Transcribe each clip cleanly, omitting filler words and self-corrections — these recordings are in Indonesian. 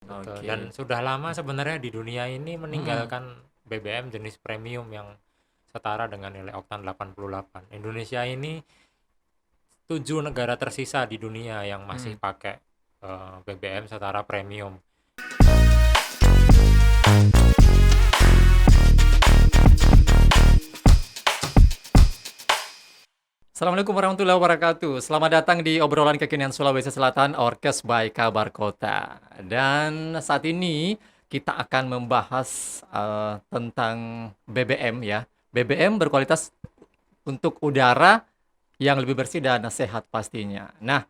betul. Oke. Dan sudah lama sebenarnya di dunia ini Mm-mm. meninggalkan BBM jenis premium yang setara dengan nilai oktan 88. Indonesia ini 7 negara tersisa di dunia yang masih Mm. pakai BBM setara premium. Assalamualaikum warahmatullahi wabarakatuh. Selamat datang di obrolan kekinian Sulawesi Selatan, Orkes by Kabar Kota. Dan saat ini kita akan membahas tentang BBM ya. BBM berkualitas untuk udara yang lebih bersih dan sehat pastinya. Nah,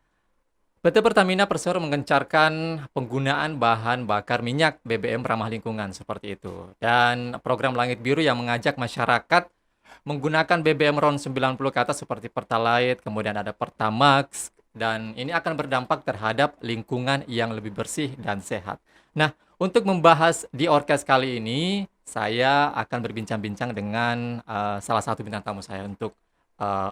PT Pertamina Persero mengencarkan penggunaan bahan bakar minyak BBM ramah lingkungan seperti itu. Dan program Langit Biru yang mengajak masyarakat menggunakan BBM RON 90 ke atas seperti Pertalite, kemudian ada Pertamax, dan ini akan berdampak terhadap lingkungan yang lebih bersih dan sehat. Nah, untuk membahas di Orkes kali ini, saya akan berbincang-bincang dengan salah satu bintang tamu saya untuk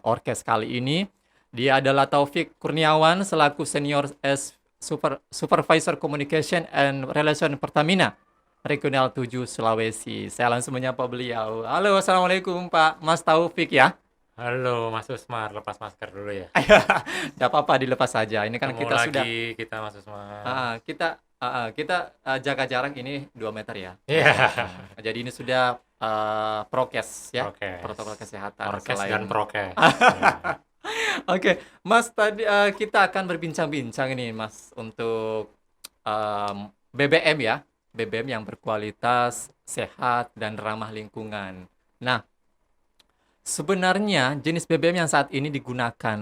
Orkes kali ini. Dia adalah Taufik Kurniawan selaku Senior Supervisor Communication and Relation Pertamina. Regional 7 Sulawesi. Saya langsung menyapa beliau. Halo, Assalamualaikum Pak Mas Taufik ya. Halo Mas Usmar, lepas masker dulu ya. Tidak apa-apa, dilepas saja. Ini kan Ketemu kita sudah, lagi kita Mas Usmar. kita jaga jarak ini 2 meter ya. Iya, Jadi ini sudah prokes ya, prokes. protokol kesehatan Orkes dan selain. prokes. Ya. Oke, Mas tadi kita akan berbincang-bincang ini Mas untuk BBM ya, BBM yang berkualitas, sehat dan ramah lingkungan. Nah, sebenarnya jenis BBM yang saat ini digunakan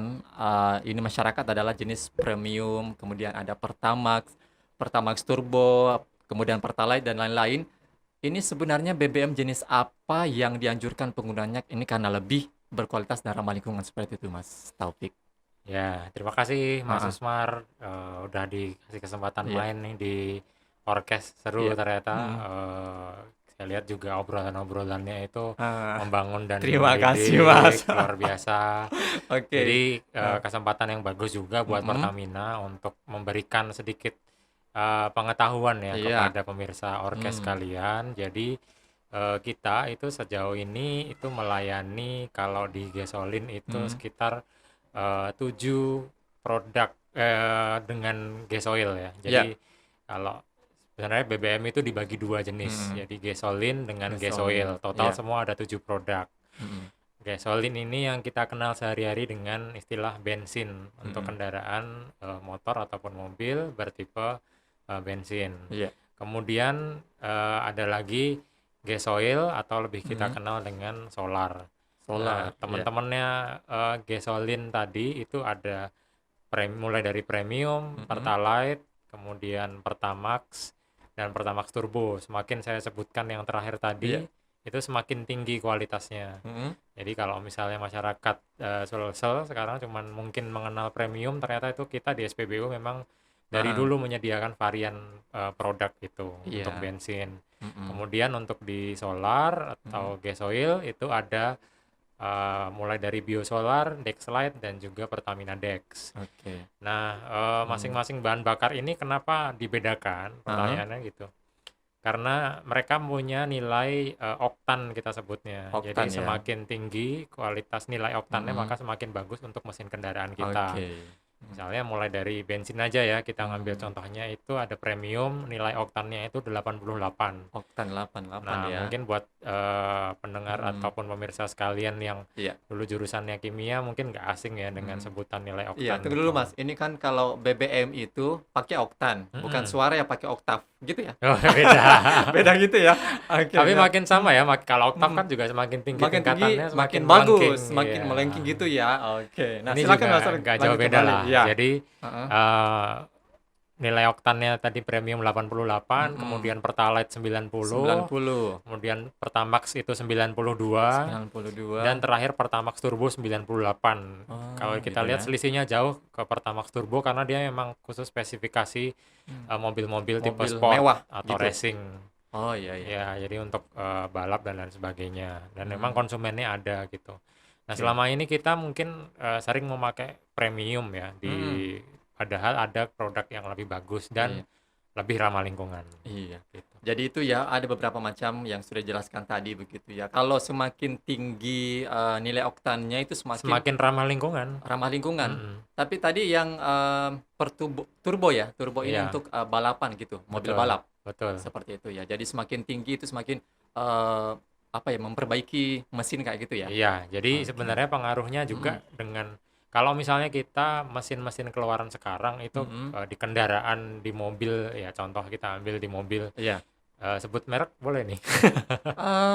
ini masyarakat adalah jenis premium, kemudian ada Pertamax, Pertamax Turbo, kemudian Pertalite dan lain-lain. Ini sebenarnya BBM jenis apa yang dianjurkan penggunanya ini karena lebih berkualitas dan ramah lingkungan seperti itu, Mas Taufik. Ya, terima kasih Mas Ah, ah, Usmar, udah dikasih kesempatan iya, main nih di Orkes. Seru iya. ternyata. Mm. Saya lihat juga obrolan-obrolannya itu Ah, membangun dan terima kasih, Mas. mendidik, luar biasa. Oke. Jadi Ah, kesempatan yang bagus juga buat mm-mm. Pertamina untuk memberikan sedikit pengetahuan ya Iya. kepada pemirsa Orkes Mm. kalian. Jadi kita itu sejauh ini itu melayani kalau di gasolin itu Mm. sekitar 7 produk dengan gasoil ya. Iya. Jadi kalau sebenarnya BBM itu dibagi dua jenis, Mm. jadi gasolin dengan Gasolin. gasoil. Total Iya. semua ada 7 produk. Mm-mm. Gasolin ini yang kita kenal sehari-hari dengan istilah bensin untuk Mm-mm. kendaraan motor ataupun mobil bertipe bensin. Iya. Kemudian ada lagi gasoil atau lebih kita Mm. kenal dengan solar. Nah, Solar. Iya. teman-temannya gasolin tadi itu ada mulai dari premium, Mm-mm. Pertalite, kemudian Pertamax, dan Pertamax Turbo. Semakin saya sebutkan yang terakhir tadi, Iya. itu semakin tinggi kualitasnya. Mm-mm. Jadi kalau misalnya masyarakat Sulsel sekarang cuman mungkin mengenal premium, ternyata itu kita di SPBU memang dari Ah, dulu menyediakan varian produk itu untuk iya. bensin. Mm-mm. Kemudian untuk di solar Mm-mm. atau gasoil itu ada mulai dari biosolar, Dexlite, dan juga Pertamina Dex. Oke. Nah, Mm. masing-masing bahan bakar ini kenapa dibedakan? Ah, Pertanyaannya gitu. Karena mereka punya nilai oktan kita sebutnya. Jadi oktan ya. semakin tinggi kualitas nilai oktannya Mm-mm. maka semakin bagus untuk mesin kendaraan kita. Oke. Mm. Misalnya mulai dari bensin aja ya, kita ngambil Mm. contohnya itu ada premium, nilai oktannya itu 88. Oktan 88 Nah, ya. mungkin buat pendengar Mm. ataupun pemirsa sekalian yang Iya. dulu jurusannya kimia mungkin nggak asing ya dengan Mm. sebutan nilai Iya, oktan tunggu dulu itu. Mas. Ini kan kalau BBM itu pakai oktan, bukan Mm-mm. suara ya pakai oktav, gitu ya? Oh, beda. Beda gitu ya? Oke, Tapi ya. makin sama ya, kalau oktav Mm. kan juga semakin tinggi Makin tinggi, tingkatannya semakin makin melengking. bagus, makin Iya. melengking gitu ya. Oke. Nah, Ini silakan Mas, juga nggak jauh lanjut beda kembali. lah. Ya. Jadi Heeh. eh, nilai oktannya tadi premium 88, Mm-mm. kemudian Pertalite 90, 90, kemudian Pertamax itu 92, 92. dan terakhir Pertamax Turbo 98. Kalau Oh, kita gitu lihat ya. selisihnya jauh ke Pertamax Turbo karena dia memang khusus spesifikasi Hmm. mobil-mobil tipe Mobil sport mewah atau gitu. racing. Oh, iya iya. Ya, jadi untuk balap dan lain sebagainya. Dan memang Hmm. konsumennya ada gitu. Nah, Oke. selama ini kita mungkin sering memakai premium ya Mm-mm. padahal ada produk yang lebih bagus dan Iya. lebih ramah lingkungan Iya. gitu. Jadi itu ya ada beberapa macam yang sudah dijelaskan tadi begitu ya. Kalau semakin tinggi nilai oktannya itu semakin Semakin ramah lingkungan. ramah lingkungan. Mm-mm. Tapi tadi yang turbo ya, turbo ini Iya, untuk balapan gitu, mobil betul, balap betul. seperti itu ya. Jadi semakin tinggi itu semakin apa ya, memperbaiki mesin kayak gitu ya. Iya, jadi Oke. sebenarnya pengaruhnya Mm-mm. juga dengan kalau misalnya kita mesin-mesin keluaran sekarang itu Mm-mm. di kendaraan, di mobil, ya contoh kita ambil di mobil, Iya. sebut merek boleh nih.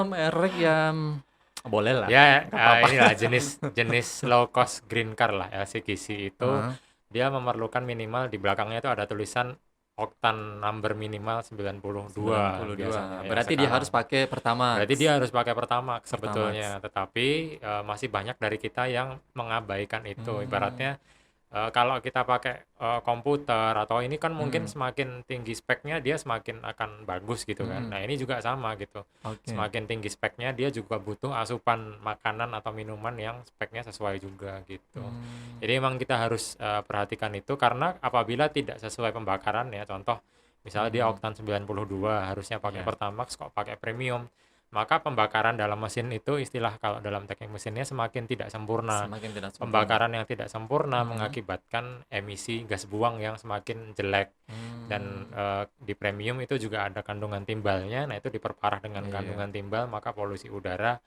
Merek yang boleh lah, Ya, nggak apa-apa. inilah jenis jenis low cost green car lah, LCGC itu Heeh, dia memerlukan minimal di belakangnya itu ada tulisan oktan number minimal 92 biasanya 92. yang Berarti dia harus sekarang. pakai Berarti Pertamax. dia harus pakai Pertamax Pertamax. sebetulnya, tetapi masih banyak dari kita yang mengabaikan itu. Hmm. Ibaratnya kalau kita pakai komputer atau ini kan mungkin Mm-mm. semakin tinggi speknya dia semakin akan bagus gitu kan. Mm-mm. Nah ini juga sama gitu. Oke. Semakin tinggi speknya dia juga butuh asupan makanan atau minuman yang speknya sesuai juga gitu. Hmm. Jadi emang kita harus perhatikan itu karena apabila tidak sesuai pembakaran ya, contoh misalnya dia Hmm. oktan 92 harusnya pakai Ya, Pertamax kok pakai premium, maka pembakaran dalam mesin itu istilah kalau dalam teknik mesinnya semakin tidak sempurna. semakin tidak sempurna. Pembakaran yang tidak sempurna Mm-mm. mengakibatkan emisi gas buang yang semakin jelek dan Hmm. di premium itu juga ada kandungan timbalnya. Nah, itu diperparah dengan Iya. kandungan timbal maka polusi udara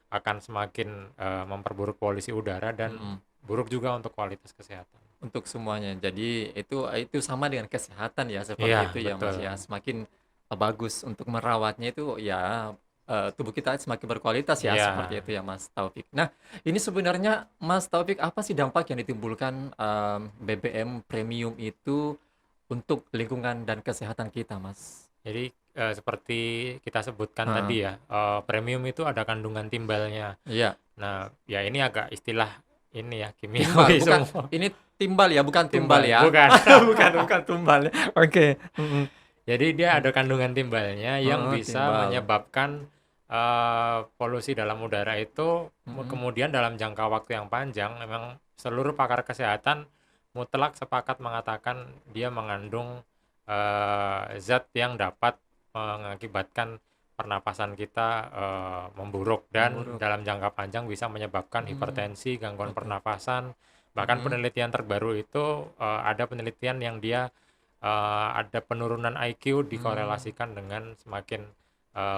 akan semakin memperburuk polusi udara dan Mm-mm. buruk juga untuk kualitas kesehatan. Untuk semuanya. Jadi itu sama dengan kesehatan ya, Iya, seperti itu ya betul. Mas ya. Semakin bagus untuk merawatnya itu ya tubuh kita semakin berkualitas ya, seperti Iya. itu ya Mas Taufik. Nah, ini sebenarnya Mas Taufik apa sih dampak yang ditimbulkan BBM premium itu untuk lingkungan dan kesehatan kita, Mas? Jadi seperti kita sebutkan Heeh. tadi ya, premium itu ada kandungan timbalnya. Iya, Nah, ya ini agak istilah ini ya timbal, kimiawi bukan semua. ini timbal ya, bukan tumbal Timbal, ya. bukan. Bukan tumbal ya. Oke. Mm-mm. Jadi dia ada kandungan timbalnya yang Heeh, bisa timbal. menyebabkan polusi dalam udara itu Mm-mm. kemudian dalam jangka waktu yang panjang memang seluruh pakar kesehatan mutlak sepakat mengatakan dia mengandung zat yang dapat mengakibatkan pernapasan kita memburuk dan Memburuk. dalam jangka panjang bisa menyebabkan Hmm, hipertensi, gangguan oke. pernapasan. Bahkan Mm-mm. penelitian terbaru itu ada penelitian yang dia ada penurunan IQ Hmm. dikorelasikan dengan semakin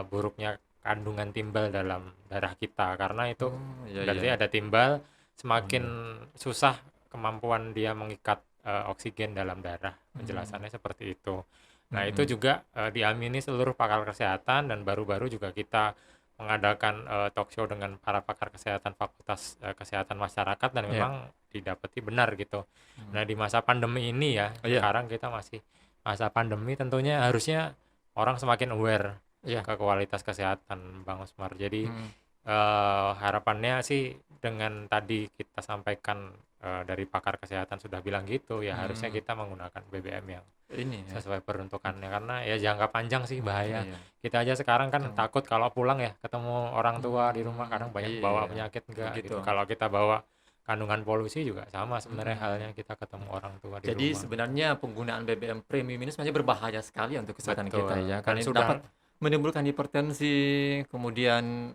buruknya kandungan timbal dalam darah kita karena itu Oh, iya iya. berarti ada timbal Oh semakin iya. susah kemampuan dia mengikat oksigen dalam darah, Hmm. penjelasannya seperti itu. Nah itu Mm-mm. juga diamini seluruh pakar kesehatan dan baru-baru juga kita mengadakan talk show dengan para pakar kesehatan Fakultas Kesehatan Masyarakat dan Iya. memang didapati benar gitu. Hmm. Nah, di masa pandemi ini ya, Iya. sekarang kita masih masa pandemi tentunya harusnya orang semakin aware Iya. ke kualitas kesehatan, Bang Usmar. Jadi Mm-mm. harapannya sih dengan tadi kita sampaikan dari pakar kesehatan sudah bilang gitu, ya harusnya Mm-mm. kita menggunakan BBM yang Ini ya. sesuai peruntukannya karena ya jangka panjang sih bahaya. Iya. Kita aja sekarang kan Jangan. takut kalau pulang ya ketemu orang tua di rumah kadang banyak bawa Iya. penyakit enggak Begitu. gitu. Kalau kita bawa kandungan polusi juga sama sebenarnya halnya Mm-mm. kita ketemu orang tua di Jadi rumah gitu. sebenarnya penggunaan BBM premium ini sebenarnya berbahaya sekali untuk kesehatan kita Betul. ya, Dan karena ini sudah dapat menimbulkan hipertensi, kemudian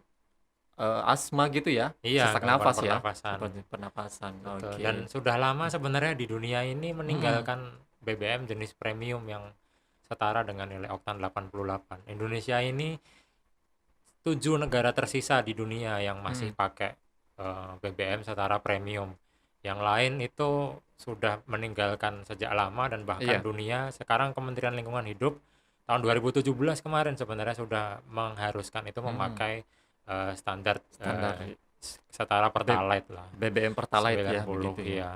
asma gitu ya, iya sesak gangguan nafas ya, pernapasan. seperti pernapasan. Betul. Dan Oke. sudah lama sebenarnya di dunia ini Mm-mm. meninggalkan BBM jenis premium yang setara dengan nilai oktan 88. Indonesia ini 7 negara tersisa di dunia yang masih Mm. pakai BBM setara premium. Yang lain itu sudah meninggalkan sejak lama dan bahkan Iya. dunia sekarang Kementerian Lingkungan Hidup tahun 2017 kemarin sebenarnya sudah mengharuskan itu Mm. memakai standar Standar setara B- Pertalite lah BBM Pertalite ya, 90 begitu ya. iya.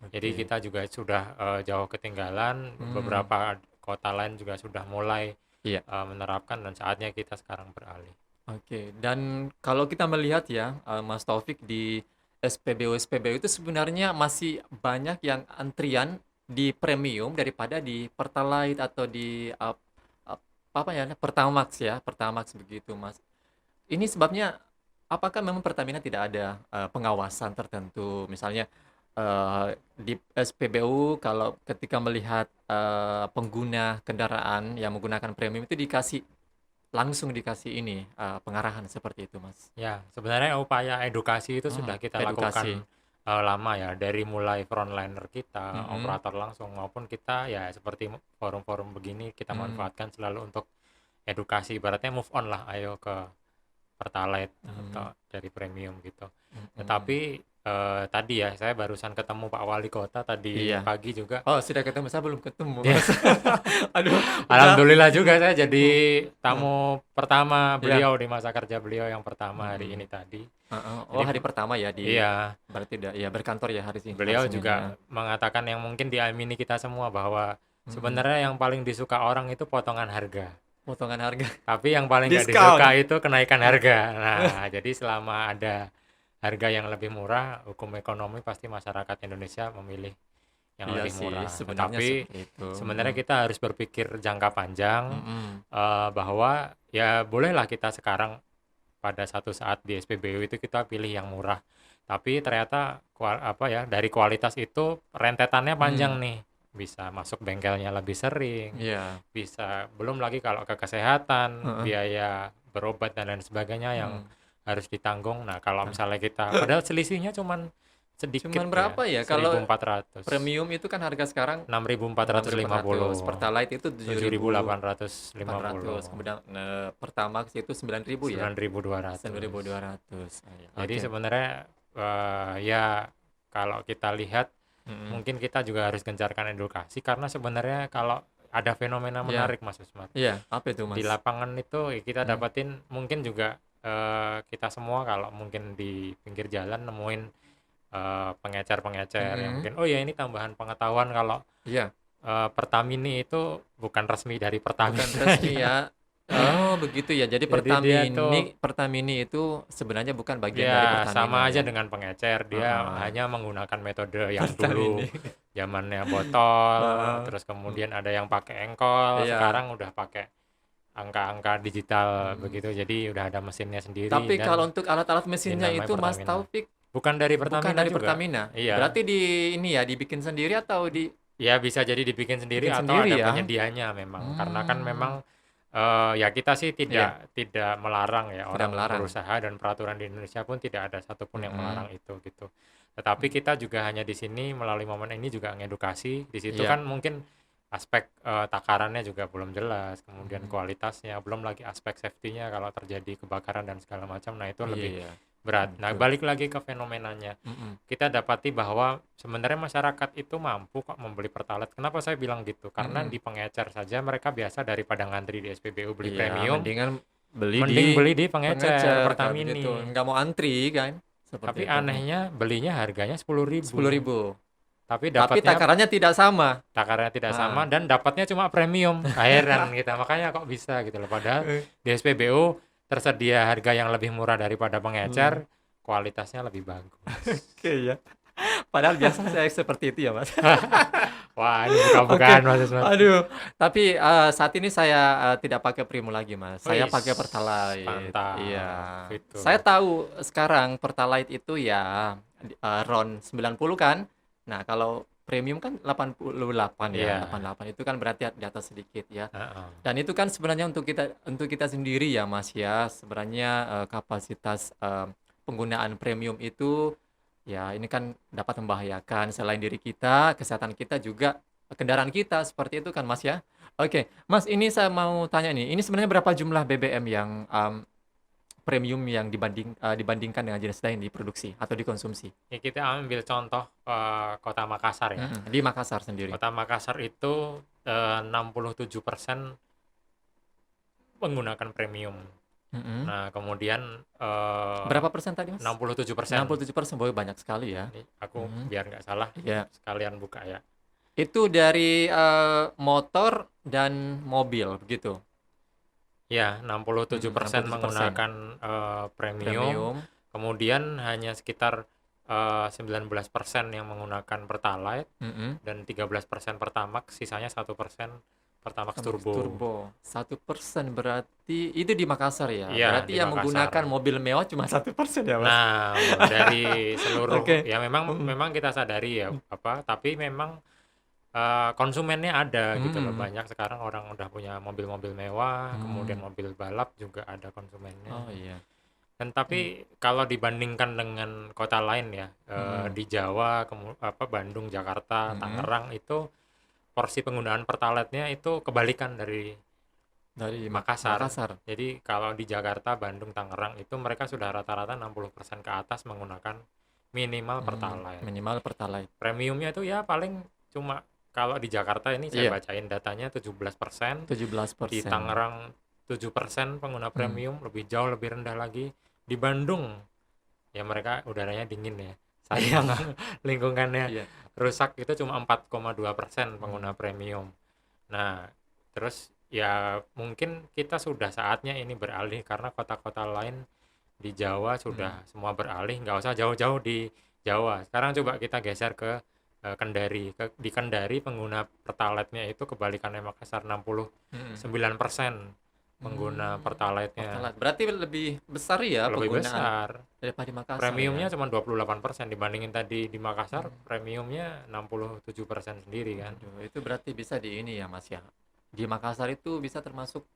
Jadi Oke. kita juga sudah jauh ketinggalan, Hmm. beberapa kota lain juga sudah mulai Iya. menerapkan dan saatnya kita sekarang beralih. Oke, dan kalau kita melihat ya, Mas Taufik di SPBU-SPBU itu sebenarnya masih banyak yang antrian di premium daripada di Pertalite atau di apa ya, Pertamax ya, Pertamax begitu, Mas. Ini sebabnya apakah memang Pertamina tidak ada pengawasan tertentu, misalnya di SPBU kalau ketika melihat pengguna kendaraan yang menggunakan premium itu langsung dikasih ini pengarahan seperti itu, Mas. Ya, sebenarnya upaya edukasi itu sudah kita Edukasi. lakukan lama ya, dari mulai frontliner kita, Mm-mm. operator langsung maupun kita ya seperti forum-forum begini kita Mm. manfaatkan selalu untuk edukasi. Ibaratnya move on lah, ayo ke Pertalite atau dari premium gitu. Tetapi tadi ya saya barusan ketemu Pak Wali Kota tadi Iya. pagi juga. Oh, sudah ketemu, saya belum ketemu, Dia Mas. Aduh, udah. Alhamdulillah juga saya jadi tamu pertama Iya. beliau di masa kerja beliau yang pertama hari ini tadi. Oh, Jadi hari pertama ya iya, berarti ya berkantor ya hari beliau Senin juga ya. mengatakan yang mungkin diamini kita semua bahwa sebenarnya yang paling disuka orang itu potongan harga. Potongan harga. Tapi yang paling nggak Diskon. disuka itu kenaikan harga. Nah, jadi selama ada harga yang lebih murah, hukum ekonomi pasti masyarakat Indonesia memilih yang Iya lebih sih, murah. sebenarnya Tetapi seperti itu. sebenarnya kita harus berpikir jangka panjang bahwa ya bolehlah kita sekarang pada satu saat di SPBU itu kita pilih yang murah. Tapi ternyata dari kualitas itu rentetannya panjang nih. Bisa masuk bengkelnya lebih sering. Iya. Bisa belum lagi kalau ke kesehatan, biaya berobat dan lain sebagainya yang harus ditanggung. Nah, kalau misalnya kita padahal selisihnya cuman sedikit Cuman berapa ya? Kalau 1.400. premium itu kan harga sekarang 6.450. Pertalite itu 7.850. Kemudian Pertamax itu 9.000 ya. 9.200. 9.200. Jadi sebenarnya ya kalau kita lihat mungkin kita juga harus gencarkan edukasi karena sebenarnya kalau ada fenomena menarik Mas Usman. Iya, apa itu, Mas? Di lapangan itu kita dapatin mungkin juga kita semua kalau mungkin di pinggir jalan nemuin pengecer-pengecer yang mungkin oh ya ini tambahan pengetahuan kalau Pertamini itu bukan resmi dari Pertamina. Bukan resmi ya. Oh, begitu ya. Jadi Pertamini itu sebenarnya bukan bagian dari Pertamina. Sama aja dengan pengecer. Dia hanya menggunakan metode yang dulu zamannya botol, terus kemudian ada yang pakai engkol, sekarang udah pakai angka-angka digital begitu. Jadi udah ada mesinnya sendiri. Tapi kalau untuk alat-alat mesinnya itu Mas Taufik bukan dari Pertamina bukan dari juga. Pertamina. Iya. Berarti dibikin sendiri atau Ya bisa jadi dibikin sendiri atau ada penyedianya memang. Karena kan memang ya kita sih tidak melarang ya orang berusaha dan peraturan di Indonesia pun tidak ada satupun yang melarang itu gitu. Tetapi kita juga hanya di sini melalui momen ini juga ngedukasi. Di situ kan mungkin aspek takarannya juga belum jelas, kemudian kualitasnya, belum lagi aspek safety-nya kalau terjadi kebakaran dan segala macam. Nah, itu lebih berat. Nah, balik lagi ke fenomenanya. Kita dapati bahwa sebenarnya masyarakat itu mampu kok membeli Pertalite. Kenapa saya bilang gitu? Karena di pengecer saja mereka biasa daripada ngantri di SPBU beli premium, mending beli di pengecer Pertamini. Nggak mau antri kan? Tapi anehnya belinya harganya 10.000. 10.000. Tapi takarannya tidak sama. Takarannya tidak sama dan dapatnya cuma premium. Heran kita. Makanya kok bisa gitu loh. Padahal di SPBU tersedia harga yang lebih murah daripada pengecer, kualitasnya lebih bagus. Oke ya. Padahal biasa saya seperti itu ya, Mas. Wah, ini bukan Mas. Aduh, tapi saat ini saya tidak pakai Primo lagi, Mas. Saya pakai Pertalite. Mantap. Iya. Gitu. Saya tahu sekarang Pertalite itu ya RON 90 kan. Nah, kalau premium kan 88 ya. 88 itu kan berarti di atas sedikit ya. Dan itu kan sebenarnya untuk kita sendiri ya, Mas ya. Sebenarnya kapasitas penggunaan premium itu ya ini kan dapat membahayakan selain diri kita, kesehatan kita juga kendaraan kita seperti itu kan, Mas ya. Oke, Mas, ini saya mau tanya nih. Ini sebenarnya berapa jumlah BBM yang premium yang dibandingkan dengan jenis lain diproduksi atau dikonsumsi? Ya, kita ambil contoh Kota Makassar ya. Di Makassar sendiri. Kota Makassar itu 67% menggunakan premium. Nah, kemudian berapa persen tadi, Mas? 67%. 67%, boy, banyak sekali ya. Aku biar nggak salah, sekalian buka ya. Itu dari motor dan mobil begitu. Ya, 67% menggunakan premium. Kemudian hanya sekitar 19% yang menggunakan Pertalite dan 13% Pertamax, sisanya 1% Pertamax Pertamax Turbo. Turbo 1% berarti itu di Makassar ya? Iya, Berarti di yang Makassar. menggunakan mobil mewah cuma 1% ya, Mas? Nah, dari seluruh Oke. ya memang Mm, memang kita sadari ya mm, apa, tapi memang konsumennya ada gitu loh. mm, Banyak sekarang orang udah punya mobil-mobil mewah, kemudian mm. mobil balap juga ada konsumennya. Oh iya. Dan Mm, tapi kalau dibandingkan dengan kota lain ya, mm, di Jawa, Bandung, Jakarta, mm. Tangerang itu porsi penggunaan pertalite-nya itu kebalikan dari Dari Makassar. Makassar. Jadi kalau di Jakarta, Bandung, Tangerang itu mereka sudah rata-rata 60% ke atas menggunakan minimal pertalite. Minimal Pertalite. Premiumnya itu ya paling cuma kalau di Jakarta ini saya Iya, bacain datanya 17%, di 17%. Tangerang 7% pengguna Hmm. premium, lebih jauh lebih rendah lagi. Di Bandung ya mereka udaranya dingin ya. Sayang lingkungannya Iya. rusak, itu cuma 4,2% pengguna Hmm. premium. Nah, terus ya mungkin kita sudah saatnya ini beralih karena kota-kota lain di Jawa Hmm. sudah semua beralih, nggak usah jauh-jauh di Jawa. Sekarang coba kita geser ke Kendari. Di Kendari pengguna pertalite-nya itu kebalikannya Makassar, Hmm. 69% pengguna pertalite-nya. Pertalite. Berarti lebih besar ya Lebih penggunaan besar. daripada di Makassar ya. Premiumnya cuma 28%, dibandingin tadi di Makassar Hmm. premiumnya 67% sendiri kan. Aduh, itu berarti bisa di ini ya, Mas ya. Di Makassar itu bisa termasuk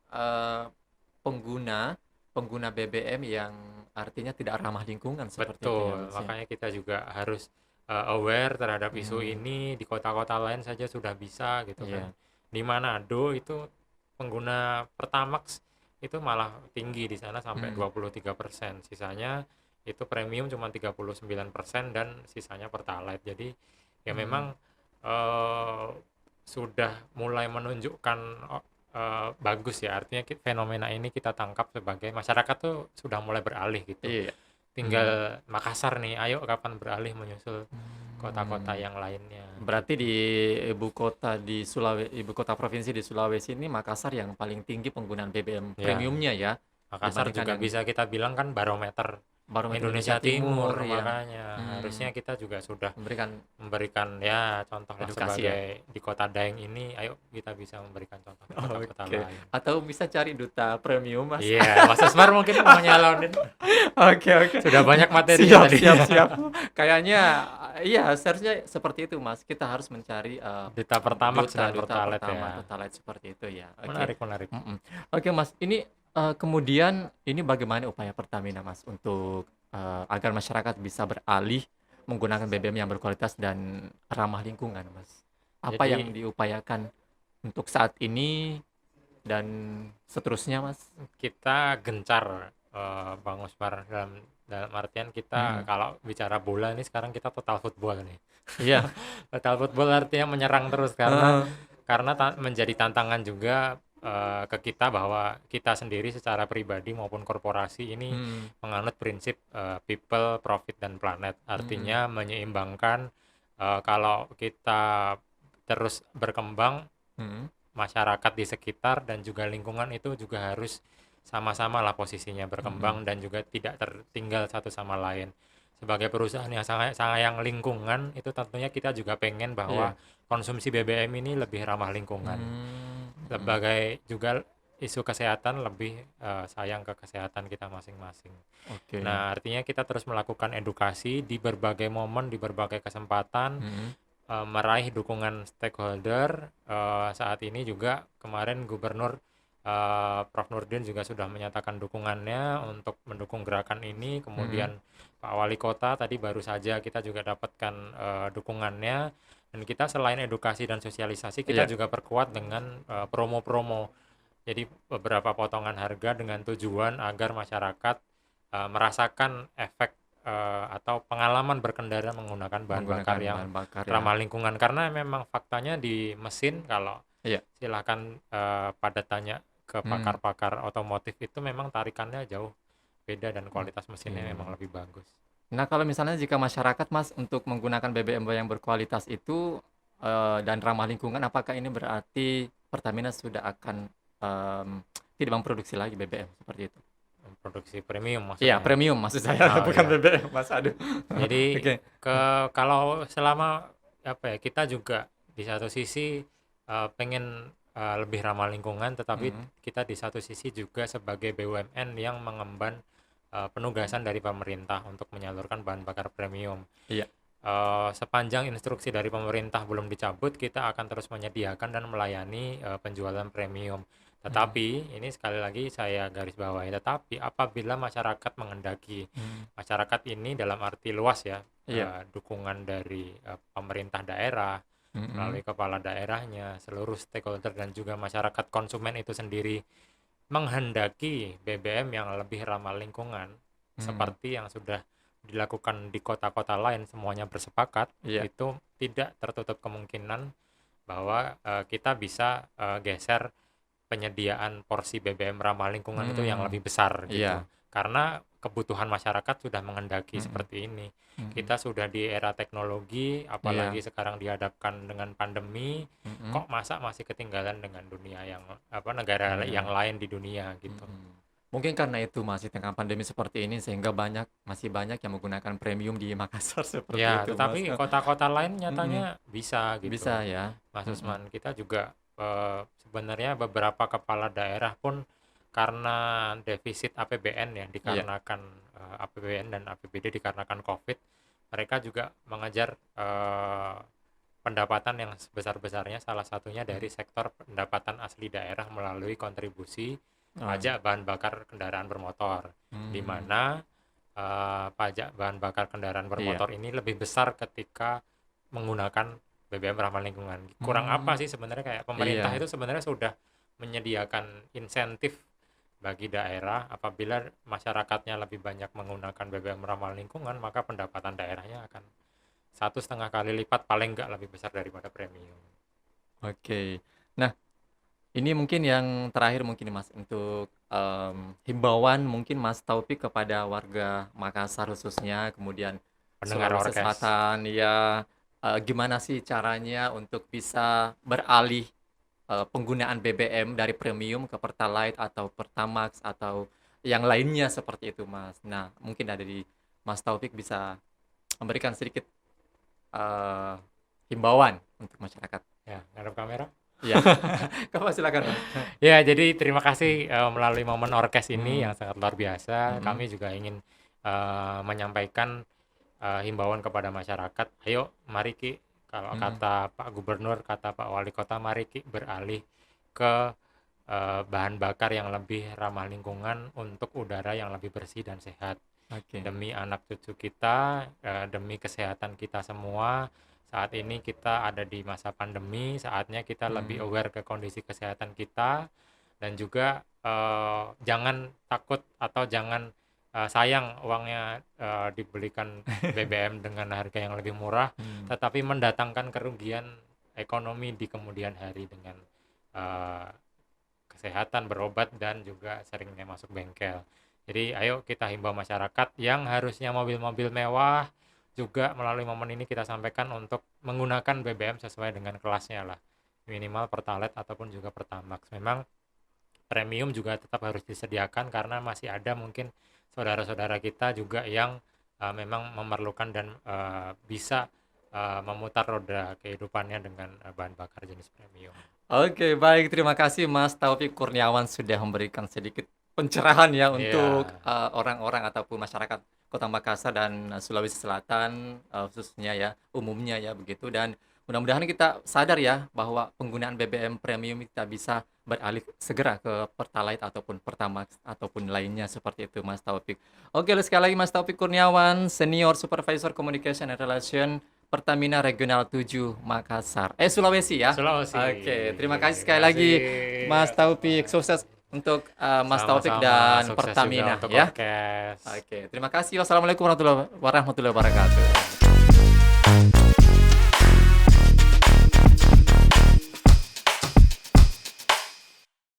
pengguna pengguna BBM yang artinya tidak ramah lingkungan seperti itu ya, Betul, Mas ya. makanya kita juga harus aware terhadap isu Hmm. ini. Di kota-kota lain saja sudah bisa gitu kan. Iya. Di Manado itu pengguna Pertamax itu malah tinggi di sana sampai Hmm. 23%. Sisanya itu premium cuma 39% dan sisanya Pertalite. Jadi ya Hmm. memang eh, sudah mulai menunjukkan bagus ya. Artinya fenomena ini kita tangkap sebagai masyarakat tuh sudah mulai beralih gitu. Iya. Hmm. Tinggal Makassar nih, ayo kapan beralih menyusul kota-kota Hmm. yang lainnya Berarti gitu. di ibu kota provinsi di Sulawesi ini Makassar yang paling tinggi penggunaan BBM Ya, premiumnya ya, Makassar dibandingkan juga yang bisa kita bilang kan barometer barometer Indonesia Indonesia Timur Timur, ya. makanya harusnya kita juga sudah Memberikan memberikan ya contoh lah, edukasi ya. sebagai di kota Daeng ini, ayo kita bisa memberikan contoh ke kota-kota Oke. lain. Atau bisa cari duta premium, Mas. Iya, Mas Usmar mungkin mau nyalonin. Oke, oke. Sudah banyak materinya Siap, tadi. siap, siap. Kayaknya iya, seharusnya seperti itu, Mas. Kita harus mencari Duta Pertamax dan duta Pertalite ya. Pertalite seperti itu ya. Oke. Menarik, menarik. Oke, Mas. Ini kemudian ini bagaimana upaya Pertamina, Mas, untuk agar masyarakat bisa beralih menggunakan BBM yang berkualitas dan ramah lingkungan, Mas? Apa yang Jadi diupayakan untuk saat ini dan seterusnya, Mas? kita gencar, Bang Usmar, dalam artian kita kalau bicara bola ini sekarang kita total football nih. Iya. Total football artinya menyerang terus karena menjadi tantangan juga ke kita bahwa kita sendiri secara pribadi maupun korporasi ini menganut prinsip people, profit, dan planet. Artinya menyeimbangkan, kalau kita terus berkembang, masyarakat di sekitar dan juga lingkungan itu juga harus sama-sama lah posisinya berkembang dan juga tidak tertinggal satu sama lain. Sebagai perusahaan yang sayang lingkungan, itu tentunya kita juga pengen bahwa konsumsi BBM ini lebih ramah lingkungan. Sebagai juga isu kesehatan, lebih sayang ke kesehatan kita masing-masing. Oke. Nah, artinya kita terus melakukan edukasi di berbagai momen, di berbagai kesempatan, meraih dukungan stakeholder. Saat ini juga kemarin Gubernur Prof. Nurdin juga sudah menyatakan dukungannya untuk mendukung gerakan ini. Kemudian Pak Wali Kota tadi baru saja kita juga dapatkan dukungannya. Dan kita selain edukasi dan sosialisasi, kita juga perkuat dengan promo-promo. Jadi beberapa potongan harga dengan tujuan agar masyarakat merasakan efek atau pengalaman berkendara menggunakan bahan bakar yang ramah lingkungan. Karena memang faktanya di mesin, kalau silakan pada tanya ke pakar-pakar otomotif, itu memang tarikannya jauh beda dan kualitas mesinnya memang lebih bagus. Nah, kalau misalnya jika masyarakat, Mas, untuk menggunakan BBM yang berkualitas itu dan ramah lingkungan, apakah ini berarti Pertamina sudah akan tidak memproduksi lagi BBM seperti itu? Produksi premium maksudnya? Iya, premium maksud saya, bukan BBM, Mas. Aduh. Jadi kalau selama kita juga di satu sisi pengen lebih ramah lingkungan, tetapi Mhm. kita di satu sisi juga sebagai BUMN yang mengemban penugasan dari pemerintah untuk menyalurkan bahan bakar premium. Iya. Sepanjang instruksi dari pemerintah belum dicabut, kita akan terus menyediakan dan melayani penjualan premium. Mhm. Tetapi ini sekali lagi saya garis bawahi, tetapi apabila masyarakat menghendaki, Mhm. masyarakat ini dalam arti luas ya, Iya. dukungan dari pemerintah daerah Mhm. melalui kepala daerahnya, seluruh stakeholder dan juga masyarakat konsumen itu sendiri menghendaki BBM yang lebih ramah lingkungan, Mhm. seperti yang sudah dilakukan di kota-kota lain, semuanya bersepakat, Iya. itu tidak tertutup kemungkinan bahwa kita bisa geser penyediaan porsi BBM ramah lingkungan itu yang Mhm. lebih besar gitu. Iya. Karena kebutuhan masyarakat sudah menghendaki Mhm. seperti ini. Mhm. Kita sudah di era teknologi, Iya. apalagi sekarang dihadapkan dengan pandemi, Mhm. kok masa masih ketinggalan dengan dunia yang negara yang Iya. lain di dunia gitu. Mhm. Mungkin karena itu masih tengah pandemi seperti ini sehingga masih banyak yang menggunakan premium di Makassar seperti Ya, itu, Mas. tetapi kota-kota lain Mhm. nyatanya bisa Bisa gitu. ya. Mas Mhm. Usman, kita juga sebenarnya beberapa kepala daerah pun karena defisit APBN ya, Iya. dikarenakan APBN dan APBD dikarenakan COVID, mereka juga mengejar pendapatan yang sebesar-besarnya, salah satunya Mhm. dari sektor pendapatan asli daerah melalui kontribusi Oh. pajak bahan bakar kendaraan bermotor, di Mhm. mana pajak bahan bakar kendaraan Iya. bermotor ini lebih besar ketika menggunakan BBM ramah lingkungan. Kurang apa Mmm. sih sebenarnya, kayak pemerintah Iya. itu sebenarnya sudah menyediakan insentif bagi daerah, apabila masyarakatnya lebih banyak menggunakan BBM ramah lingkungan, maka pendapatan daerahnya akan 1,5 kali lipat paling nggak lebih besar daripada premium. Oke. Nah, ini mungkin yang terakhir mungkin nih, Mas, untuk, himbauan mungkin Mas Taufik kepada warga Makassar khususnya, kemudian Pendengar Sulawesi orkes. Selatan, ya, gimana sih caranya untuk bisa beralih, penggunaan BBM dari premium ke Pertalite atau Pertamax atau yang lainnya seperti itu, Mas. Nah, mungkin dari Mas Taufik bisa memberikan sedikit, eee, himbauan untuk masyarakat. Ya, ngadep kamera. Iya. Kakak silakan, Mas. Ya, jadi terima kasih melalui momen orkes ini yang Mmm. sangat luar biasa. Mhm. Kami juga ingin menyampaikan himbauan kepada masyarakat. Ayo, mari Ki, kalau Mhm. kata Pak Gubernur, kata Pak Wali Kota, mari Ki beralih ke bahan bakar yang lebih ramah lingkungan untuk udara yang lebih bersih dan sehat. Oke. Demi anak cucu kita, demi kesehatan kita semua. Saat ini kita ada di masa pandemi, saatnya kita lebih Mhm. aware ke kondisi kesehatan kita, dan juga jangan takut atau jangan sayang uangnya dibelikan BBM dengan harga yang lebih murah, Mmm. tetapi mendatangkan kerugian ekonomi di kemudian hari dengan eh, kesehatan, berobat, dan juga seringnya masuk bengkel. Jadi ayo kita himbau masyarakat yang harusnya mobil-mobil mewah, juga melalui momen ini kita sampaikan untuk menggunakan BBM sesuai dengan kelasnya lah. Minimal Pertalite ataupun juga Pertamax. Memang premium juga tetap harus disediakan karena masih ada mungkin saudara-saudara kita juga yang memang memerlukan dan bisa memutar roda kehidupannya dengan bahan bakar jenis premium. Oke, baik, terima kasih Mas Taufik Kurniawan sudah memberikan sedikit pencerahan ya untuk, Iya. orang-orang ataupun masyarakat Kota Makassar dan Sulawesi Selatan, khususnya ya, umumnya ya begitu, dan mudah-mudahan kita sadar ya bahwa penggunaan BBM premium kita bisa beralih segera ke Pertalite ataupun Pertamax ataupun lainnya seperti itu, Mas Taufik. Oke, sekali lagi Mas Taufik Kurniawan, Senior Supervisor Communication and Relation Pertamina Regional 7 Makassar. Sulawesi ya? Sulawesi. Oke, terima kasih Terima sekali lagi kasih. Mas Taufik. Sukses untuk, Mas Taufik Sama-sama, dan sukses juga Pertamina untuk ya. orkes. Oke, terima kasih. Wassalamualaikum warahmatullahi wabarakatuh.